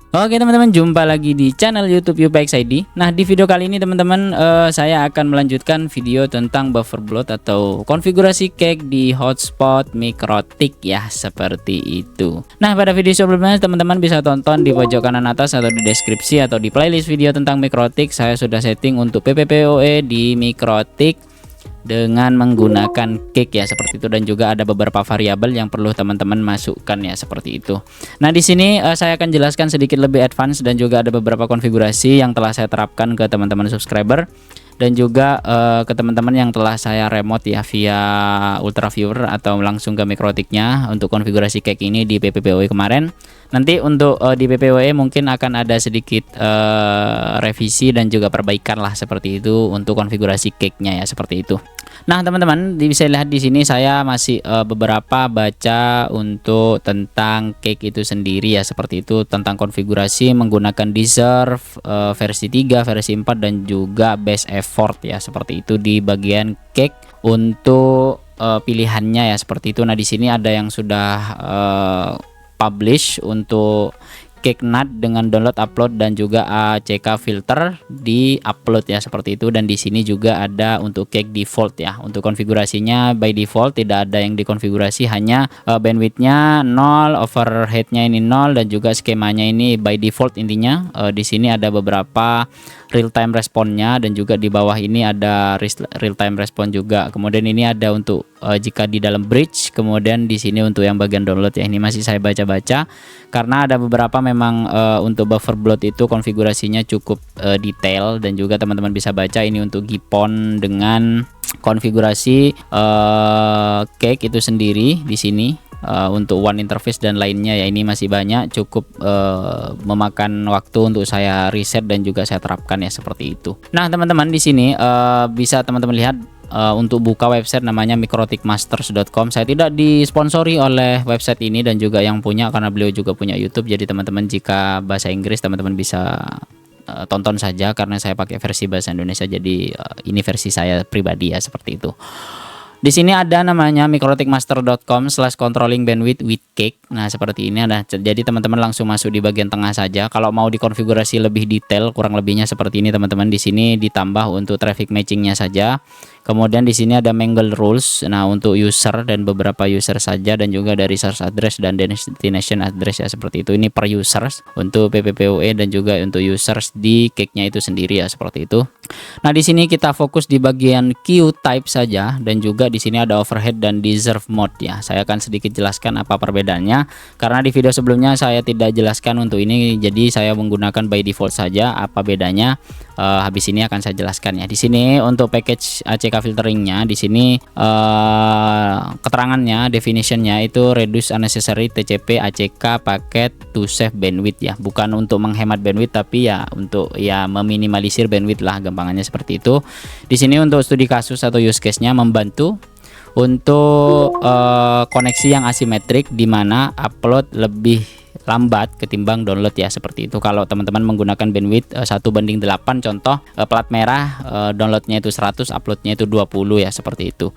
Oke teman-teman, jumpa lagi di channel YouTube UPX ID. Nah, di video kali ini teman-teman saya akan melanjutkan video tentang buffer bloat atau konfigurasi cake di hotspot MikroTik ya, seperti itu. Nah, pada video sebelumnya teman-teman bisa tonton di pojok kanan atas atau di deskripsi atau di playlist video tentang MikroTik. Saya sudah setting untuk PPPoE di MikroTik dengan menggunakan cake ya, seperti itu, dan juga ada beberapa variabel yang perlu teman-teman masukkan ya, seperti itu. Nah, di sini saya akan jelaskan sedikit lebih advance dan juga ada beberapa konfigurasi yang telah saya terapkan ke teman-teman subscriber dan juga ke teman-teman yang telah saya remote ya via Ultra Viewer atau langsung ke MikroTiknya untuk konfigurasi cake ini di PPPoE kemarin. Nanti untuk di PPPoE mungkin akan ada sedikit revisi dan juga perbaikan lah, seperti itu untuk konfigurasi cake-nya ya, seperti itu. Nah, teman-teman bisa lihat di sini saya masih beberapa baca untuk tentang cake itu sendiri ya, seperti itu, tentang konfigurasi menggunakan deserve versi 3, versi 4 dan juga best effort ya, seperti itu di bagian cake untuk pilihannya ya, seperti itu. Nah, di sini ada yang sudah publish untuk cake nut dengan download, upload dan juga ACK filter di upload ya, seperti itu. Dan di sini juga ada untuk cake default ya. Untuk konfigurasinya by default tidak ada yang dikonfigurasi, hanya bandwidthnya 0, overheadnya ini 0 dan juga skemanya ini by default. Intinya di sini ada beberapa real time responnya dan juga di bawah ini ada real time respon juga. Kemudian ini ada untuk jika di dalam bridge, kemudian di sini untuk yang bagian download ya, ini masih saya baca-baca karena ada beberapa memang untuk buffer bloat itu konfigurasinya cukup detail dan juga teman-teman bisa baca ini untuk GPON dengan konfigurasi cake itu sendiri di sini. Untuk one interface dan lainnya ya, ini masih banyak, cukup memakan waktu untuk saya riset dan juga saya terapkan ya, seperti itu. Nah, teman-teman di sini bisa teman-teman lihat untuk buka website namanya mikrotikmasters.com. Saya tidak disponsori oleh website ini dan juga yang punya karena beliau juga punya YouTube. Jadi teman-teman jika bahasa Inggris teman-teman bisa tonton saja karena saya pakai versi bahasa Indonesia. Jadi ini versi saya pribadi ya, seperti itu. Di sini ada namanya mikrotikmaster.com/controlling bandwidth with cake. Nah, seperti ini ada. Jadi teman-teman langsung masuk di bagian tengah saja. Kalau mau dikonfigurasi lebih detail, kurang lebihnya seperti ini teman-teman. Di sini ditambah untuk traffic matchingnya saja. Kemudian di sini ada mingle rules. Nah, untuk user dan beberapa user saja dan juga dari source address dan destination address ya, seperti itu. Ini per users untuk PPPoE dan juga untuk users di cake-nya itu sendiri ya, seperti itu. Nah, di sini kita fokus di bagian queue type saja dan juga di sini ada overhead dan deserve mode ya. Saya akan sedikit jelaskan apa perbedaannya karena di video sebelumnya saya tidak jelaskan untuk ini, jadi saya menggunakan by default saja. Apa bedanya? Habis ini akan saya jelaskan ya. Di sini untuk package ACK filteringnya, di sini keterangannya, definitionnya itu reduce unnecessary TCP ACK packet to save bandwidth ya, bukan untuk menghemat bandwidth tapi ya untuk ya meminimalisir bandwidth lah, gampangannya seperti itu. Di sini untuk studi kasus atau use case-nya membantu untuk koneksi yang asimetrik di mana upload lebih lambat ketimbang download ya, seperti itu. Kalau teman-teman menggunakan bandwidth 1:8 contoh plat merah, downloadnya itu 100, uploadnya itu 20 ya, seperti itu.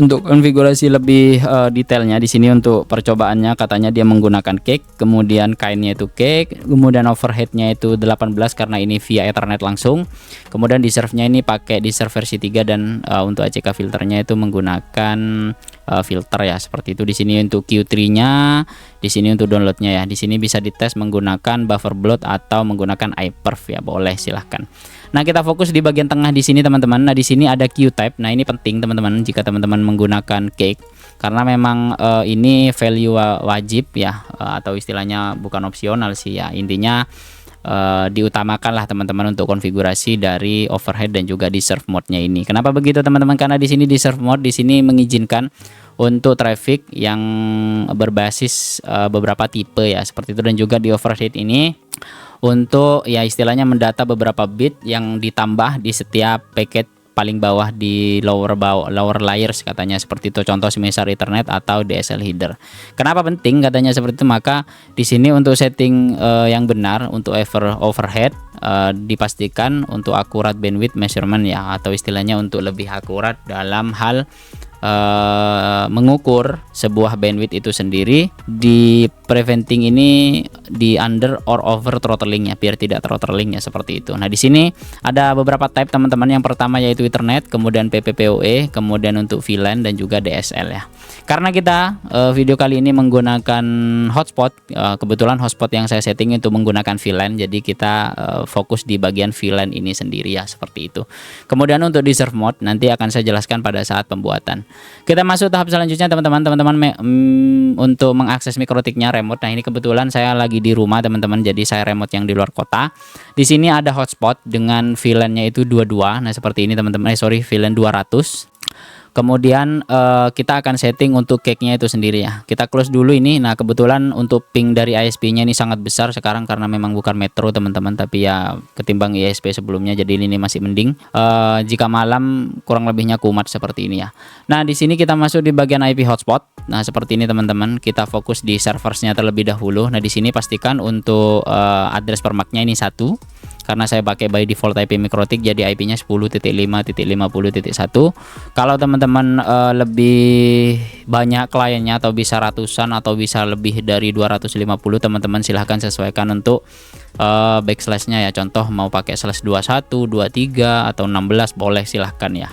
Untuk konfigurasi lebih detailnya di sini untuk percobaannya katanya dia menggunakan cake, kemudian kainnya itu cake, kemudian overheadnya itu 18 karena ini via Ethernet langsung. Kemudian deserve-nya ini pakai deserve versi 3 dan untuk ACK filternya itu menggunakan filter ya, seperti itu. Di sini untuk Q3-nya, di sini untuk downloadnya ya. Di sini bisa dites menggunakan buffer bloat atau menggunakan iPerf ya, boleh silahkan. Nah, kita fokus di bagian tengah di sini teman-teman. Nah, di sini ada queue type. Nah, ini penting teman-teman jika teman-teman menggunakan cake karena memang ini value wajib ya, atau istilahnya bukan opsional sih ya. Intinya diutamakanlah teman-teman untuk konfigurasi dari overhead dan juga deserve mode-nya ini. Kenapa begitu teman-teman? Karena di sini deserve mode di sini mengizinkan untuk traffic yang berbasis beberapa tipe ya, seperti itu, dan juga di overhead ini untuk ya istilahnya mendata beberapa bit yang ditambah di setiap paket paling bawah di lower layers katanya, seperti itu. Contoh semisal Ethernet atau DSL header. Kenapa penting katanya seperti itu? Maka di sini untuk setting yang benar untuk overhead dipastikan untuk akurat bandwidth measurement ya, atau istilahnya untuk lebih akurat dalam hal mengukur sebuah bandwidth itu sendiri di preventing ini di under or over throttling ya, biar tidak throttling ya, seperti itu. Nah di sini ada beberapa type teman-teman. Yang pertama yaitu Ethernet, kemudian PPPoE, kemudian untuk VLAN dan juga DSL ya. Karena kita video kali ini menggunakan hotspot, kebetulan hotspot yang saya setting itu menggunakan VLAN, jadi kita fokus di bagian VLAN ini sendiri ya, seperti itu. Kemudian untuk di serve mode nanti akan saya jelaskan pada saat pembuatan. Kita masuk tahap selanjutnya teman-teman. Untuk mengakses mikrotiknya remote. Nah ini kebetulan saya lagi di rumah teman-teman, jadi saya remote yang di luar kota. Di sini ada hotspot dengan VLAN-nya itu 22. Nah seperti ini teman-teman. VLAN 200. Kemudian kita akan setting untuk cake-nya itu sendiri ya. Kita close dulu ini. Nah kebetulan untuk ping dari ISP-nya ini sangat besar sekarang karena memang bukan metro teman-teman, tapi ya ketimbang ISP sebelumnya, jadi ini masih mending. Jika malam kurang lebihnya kumat seperti ini ya. Nah di sini kita masuk di bagian IP hotspot. Nah seperti ini teman-teman. Kita fokus di serversnya terlebih dahulu. Nah di sini pastikan untuk address per MAC-nya ini 1. Karena saya pakai by default IP mikrotik, jadi IP-nya 10.5.50.1. Kalau teman-teman lebih banyak kliennya atau bisa ratusan atau bisa lebih dari 250, teman-teman silahkan sesuaikan untuk backslash-nya ya. Contoh mau pakai /21, 23 atau 16 boleh, silahkan ya.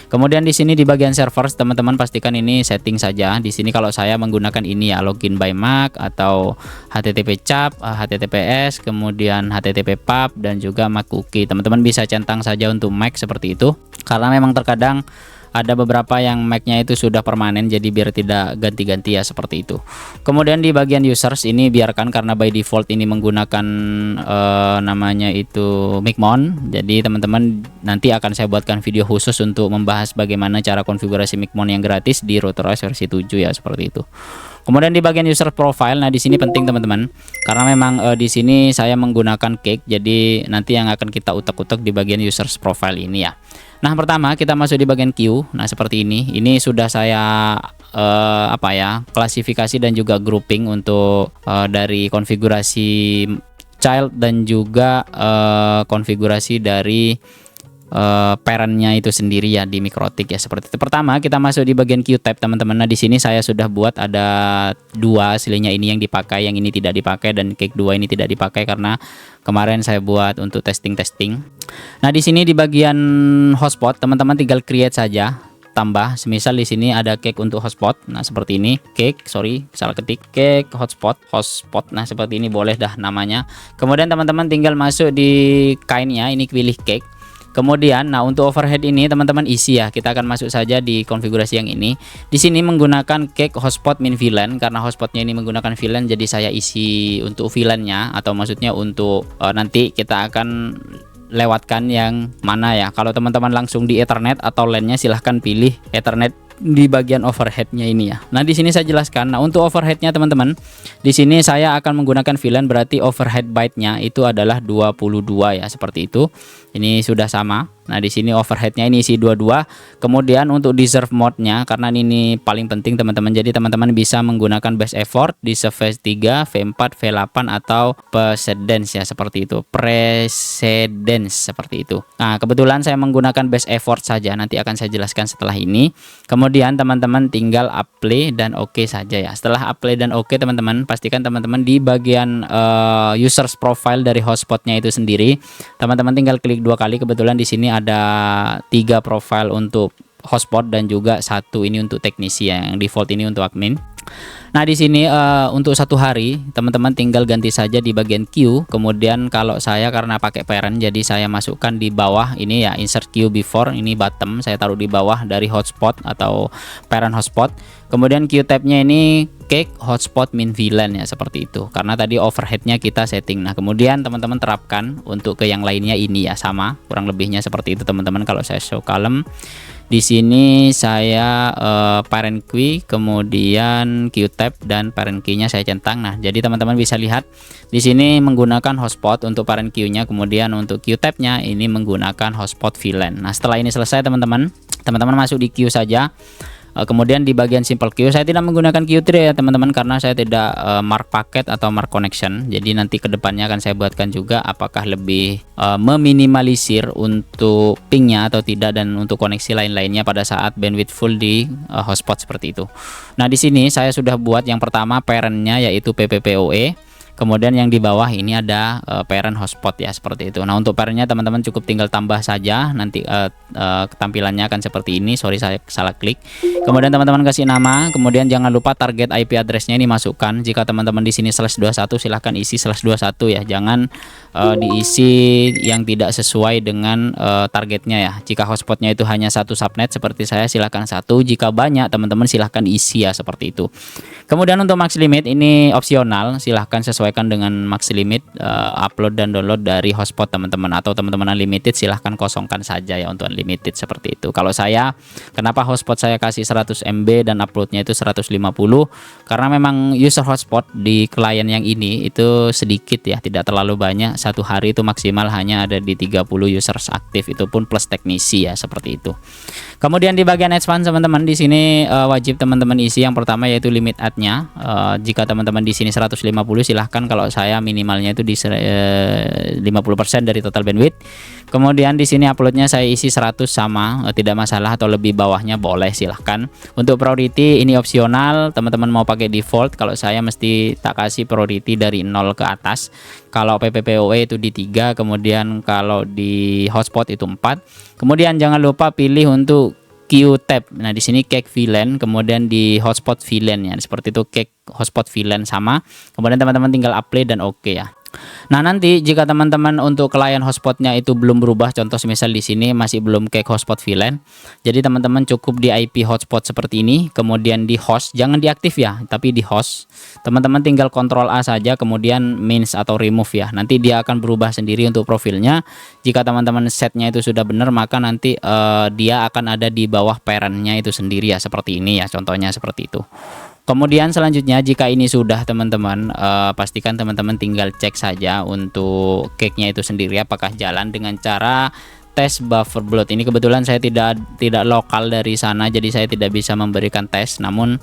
Kemudian di sini di bagian server teman-teman pastikan ini setting saja. Di sini kalau saya menggunakan ini ya, login by MAC atau HTTP CAP, HTTPS, kemudian HTTP PUB dan juga MAC cookie. Teman-teman bisa centang saja untuk MAC seperti itu. Karena memang terkadang ada beberapa yang MAC-nya itu sudah permanen, jadi biar tidak ganti-ganti ya, seperti itu. Kemudian di bagian users ini biarkan, karena by default ini menggunakan namanya itu Micmon. Jadi teman-teman nanti akan saya buatkan video khusus untuk membahas bagaimana cara konfigurasi Micmon yang gratis di RouterOS versi 7 ya, seperti itu. Kemudian di bagian user profile, nah di sini penting teman-teman, karena memang di sini saya menggunakan cake, jadi nanti yang akan kita utek-utek di bagian users profile ini ya. Nah pertama kita masuk di bagian queue. Nah seperti ini. Ini sudah saya klasifikasi dan juga grouping untuk dari konfigurasi child dan juga konfigurasi dari parentnya itu sendiri ya di mikrotik ya, seperti itu. Pertama kita masuk di bagian queue tab teman-teman. Nah di sini saya sudah buat ada 2 aslinya, ini yang dipakai, yang ini tidak dipakai, dan cake 2 ini tidak dipakai karena kemarin saya buat untuk testing. Nah di sini di bagian hotspot teman-teman tinggal create saja, tambah. Semisal di sini ada cake untuk hotspot. Nah seperti ini, salah ketik, cake hotspot. Nah seperti ini boleh dah namanya. Kemudian teman-teman tinggal masuk di kainnya, ini pilih cake. Kemudian, nah untuk overhead ini teman-teman isi ya. Kita akan masuk saja di konfigurasi yang ini. Di sini menggunakan cake hotspot min VLAN, karena hotspotnya ini menggunakan VLAN, jadi saya isi untuk VLAN-nya, atau maksudnya untuk nanti kita akan lewatkan yang mana ya. Kalau teman-teman langsung di Ethernet atau LAN-nya silahkan pilih Ethernet di bagian overheadnya ini ya. Nah di sini saya jelaskan. Nah untuk overheadnya teman-teman, di sini saya akan menggunakan VLAN, berarti overhead byte-nya itu adalah 22 ya, seperti itu. Ini sudah sama. Nah di sini overheadnya ini isi 22. Kemudian untuk di serve mode-nya, karena ini paling penting teman-teman, jadi teman-teman bisa menggunakan best effort di serve V3, V4, V8 atau precedence ya, seperti itu. Precedence seperti itu. Nah kebetulan saya menggunakan best effort saja, nanti akan saya jelaskan setelah ini. Kemudian teman-teman tinggal apply dan oke saja ya. Setelah apply dan oke teman-teman, pastikan teman-teman di bagian users profile dari hotspotnya itu sendiri, teman-teman tinggal klik 2 kali. Kebetulan di sini ada 3 profile untuk hotspot dan juga 1 ini untuk teknisi ya, yang default ini untuk admin. Nah di sini untuk 1 hari teman-teman tinggal ganti saja di bagian queue. Kemudian kalau saya karena pakai parent, jadi saya masukkan di bawah ini ya, insert queue before, ini bottom saya taruh di bawah dari hotspot atau parent hotspot. Kemudian queue tabnya ini cake hotspot min VLAN ya, seperti itu, karena tadi overheadnya kita setting. Nah kemudian teman-teman terapkan untuk ke yang lainnya ini ya, sama kurang lebihnya seperti itu teman-teman. Kalau saya show column di sini saya parent key, kemudian queue tab dan parent key-nya saya centang. Nah, jadi teman-teman bisa lihat di sini menggunakan hotspot untuk parent queue-nya, kemudian untuk queue tab-nya ini menggunakan hotspot VLAN. Nah, setelah ini selesai teman-teman masuk di queue saja. Kemudian di bagian simple queue saya tidak menggunakan queue tree ya teman-teman, karena saya tidak mark paket atau mark connection. Jadi nanti kedepannya akan saya buatkan juga apakah lebih meminimalisir untuk pingnya atau tidak, dan untuk koneksi lain-lainnya pada saat bandwidth full di hotspot seperti itu. Nah di sini saya sudah buat yang pertama parentnya yaitu PPPoE. Kemudian yang di bawah ini ada parent hotspot ya, seperti itu. Nah untuk parentnya teman-teman cukup tinggal tambah saja, nanti tampilannya akan seperti ini. Sorry saya salah klik. Kemudian teman-teman kasih nama, kemudian jangan lupa target IP addressnya ini masukkan. Jika teman-teman di sini /21 silahkan isi /21 ya, jangan diisi yang tidak sesuai dengan targetnya ya. Jika hotspotnya itu hanya satu subnet seperti saya, silahkan satu. Jika banyak teman-teman silahkan isi ya, seperti itu. Kemudian untuk max limit ini opsional, silahkan sesuaikan dengan max limit upload dan download dari hotspot teman-teman, atau teman-teman unlimited silahkan kosongkan saja ya untuk unlimited seperti itu. Kalau saya, kenapa hotspot saya kasih 100 MB dan uploadnya itu 150, karena memang user hotspot di klien yang ini itu sedikit ya, tidak terlalu banyak. Satu hari itu maksimal hanya ada di 30 users aktif, itu pun plus teknisi ya, seperti itu. Kemudian di bagian advance teman-teman di sini wajib teman-teman isi yang pertama yaitu limit ad-nya. Jika teman-teman di sini 150 silahkan, kalau saya minimalnya itu di 50% dari total bandwidth. Kemudian di sini uploadnya saya isi 100 sama, tidak masalah, atau lebih bawahnya boleh silahkan. Untuk priority ini opsional, teman-teman mau pakai default, kalau saya mesti tak kasih priority dari 0 ke atas. Kalau PPPoE itu di 3, kemudian kalau di hotspot itu 4. Kemudian jangan lupa pilih untuk queue tab. Nah di sini cake VLAN, kemudian di hotspot VLAN ya, seperti itu, cake hotspot VLAN sama. Kemudian teman-teman tinggal apply dan oke ya. Nah nanti jika teman-teman untuk klien hotspotnya itu belum berubah, contoh misal di sini masih belum cake hotspot VLAN, jadi teman-teman cukup di IP hotspot seperti ini, kemudian di host, jangan diaktif ya, tapi di host teman-teman tinggal Ctrl A saja, kemudian mince atau remove ya, nanti dia akan berubah sendiri untuk profilnya. Jika teman-teman setnya itu sudah benar, maka nanti dia akan ada di bawah parentnya itu sendiri ya, seperti ini ya, contohnya seperti itu. Kemudian selanjutnya jika ini sudah teman-teman, pastikan teman-teman tinggal cek saja untuk cake-nya itu sendiri apakah jalan dengan cara tes buffer bloat. Ini kebetulan saya tidak lokal dari sana, jadi saya tidak bisa memberikan tes. Namun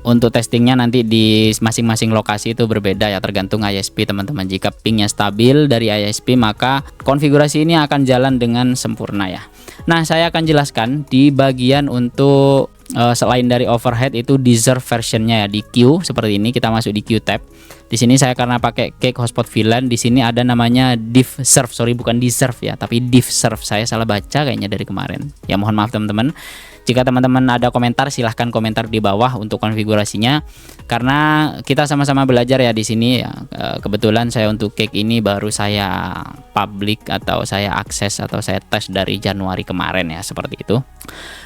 untuk testingnya nanti di masing-masing lokasi itu berbeda ya, tergantung ISP teman-teman. Jika pingnya stabil dari ISP, maka konfigurasi ini akan jalan dengan sempurna ya. Nah saya akan jelaskan di bagian untuk selain dari overhead itu deserve versionnya ya, di queue seperti ini. Kita masuk di queue tab. Di sini saya karena pakai cake hotspot VLAN, di sini ada namanya div serve, sorry bukan deserve ya, tapi div serve. Saya salah baca kayaknya dari kemarin. Ya mohon maaf teman-teman. Jika teman-teman ada komentar silahkan komentar di bawah untuk konfigurasinya, karena kita sama-sama belajar ya di sini ya. Kebetulan saya untuk cake ini baru saya public atau saya akses atau saya tes dari Januari kemarin ya, seperti itu.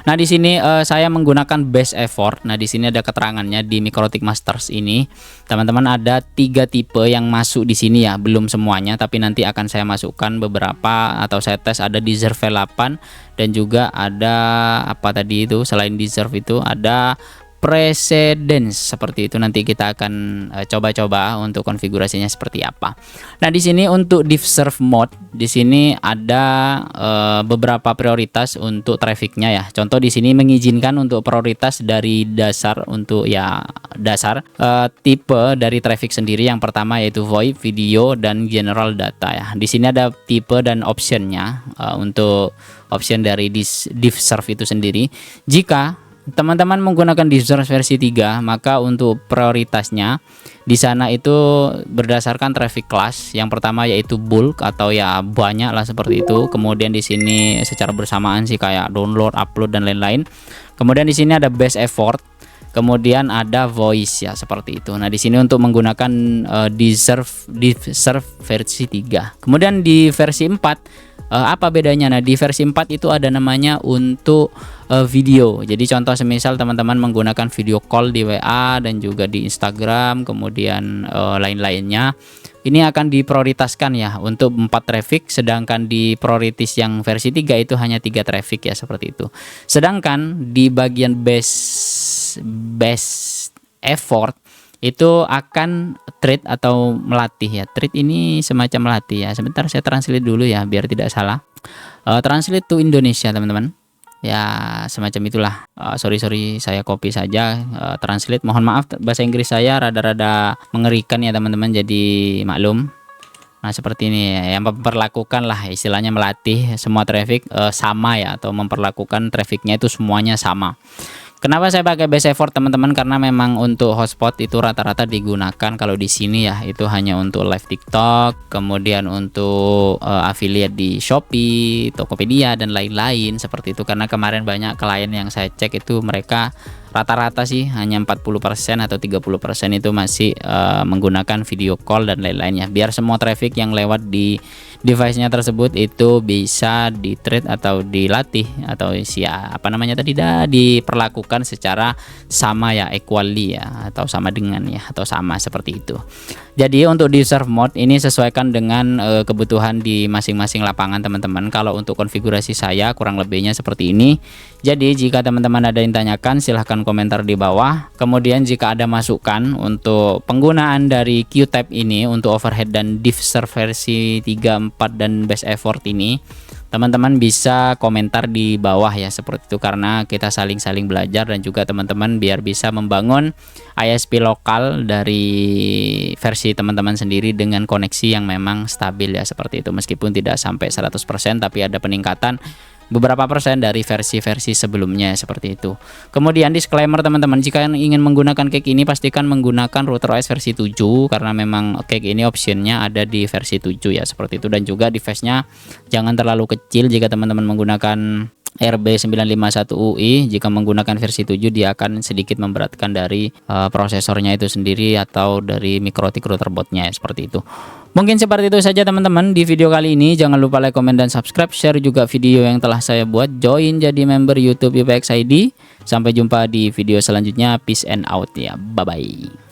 Nah di sini saya menggunakan best effort. Nah di sini ada keterangannya di MikroTik Masters ini teman-teman ada 3 tipe yang masuk di sini ya, belum semuanya tapi nanti akan saya masukkan beberapa atau saya tes. Ada deserve V8 dan juga ada apa tadi itu, selain deserve itu ada precedence, seperti itu. Nanti kita akan coba-coba untuk konfigurasinya seperti apa. Nah di sini untuk div serve mode di sini ada beberapa prioritas untuk trafficnya ya. Contoh di sini mengizinkan untuk prioritas dari dasar untuk ya dasar tipe dari traffic sendiri. Yang pertama yaitu VoIP, video dan general data ya. Di sini ada tipe dan optionnya untuk option dari div serve itu sendiri. Jika teman-teman menggunakan deserve versi 3, maka untuk prioritasnya di sana itu berdasarkan traffic class. Yang pertama yaitu bulk atau ya banyak lah seperti itu. Kemudian di sini secara bersamaan sih kayak download, upload dan lain-lain. Kemudian di sini ada best effort. Kemudian ada voice ya, seperti itu. Nah, di sini untuk menggunakan deserve versi 3. Kemudian di versi 4 apa bedanya? Nah, di versi 4 itu ada namanya untuk video. Jadi contoh semisal teman-teman menggunakan video call di WA dan juga di Instagram, kemudian lain-lainnya. Ini akan diprioritaskan ya untuk 4 traffic, sedangkan di prioritas yang versi 3 itu hanya 3 traffic ya, seperti itu. Sedangkan di bagian best effort itu akan treat atau melatih ya. Treat ini semacam melatih ya. Sebentar saya translate dulu ya biar tidak salah. Translate to Indonesia teman-teman. ya semacam itulah. Sorry saya copy saja, translate. Mohon maaf bahasa Inggris saya rada-rada mengerikan ya teman-teman, jadi maklum. Nah seperti ini ya, yang memperlakukan lah istilahnya melatih semua traffic sama ya, atau memperlakukan trafficnya itu semuanya sama. Kenapa saya pakai base effort teman-teman? Karena memang untuk hotspot itu rata-rata digunakan kalau di sini ya, itu hanya untuk live TikTok, kemudian untuk affiliate di Shopee, Tokopedia dan lain-lain seperti itu. Karena kemarin banyak klien yang saya cek itu mereka rata-rata sih hanya 40% atau 30% itu masih menggunakan video call dan lain-lainnya, biar semua traffic yang lewat di device-nya tersebut itu bisa di treat atau dilatih atau apa namanya tadi, diperlakukan secara sama ya, equally ya, atau sama dengan ya, atau sama seperti itu. Jadi untuk di serve mode ini sesuaikan dengan kebutuhan di masing-masing lapangan teman-teman. Kalau untuk konfigurasi saya kurang lebihnya seperti ini. Jadi jika teman-teman ada yang tanyakan silahkan komentar di bawah. Kemudian jika ada masukan untuk penggunaan dari Qtab ini untuk overhead dan diff serve versi 3, 4 dan base effort ini, teman-teman bisa komentar di bawah ya, seperti itu, karena kita saling-saling belajar dan juga teman-teman biar bisa membangun ISP lokal dari versi teman-teman sendiri dengan koneksi yang memang stabil ya, seperti itu. Meskipun tidak sampai 100% tapi ada peningkatan beberapa persen dari versi-versi sebelumnya seperti itu. Kemudian disclaimer teman-teman, jika ingin menggunakan cake ini pastikan menggunakan router OS versi 7 karena memang cake ini optionnya ada di versi 7 ya, seperti itu. Dan juga device-nya jangan terlalu kecil jika teman-teman menggunakan RB951UI. Jika menggunakan versi 7 dia akan sedikit memberatkan dari prosesornya itu sendiri atau dari mikrotik router boardnya ya, seperti itu. Mungkin seperti itu saja teman-teman di video kali ini. Jangan lupa like, komen, dan subscribe, share juga video yang telah saya buat, join jadi member YouTube IPX ID. Sampai jumpa di video selanjutnya. Peace and out ya, bye bye.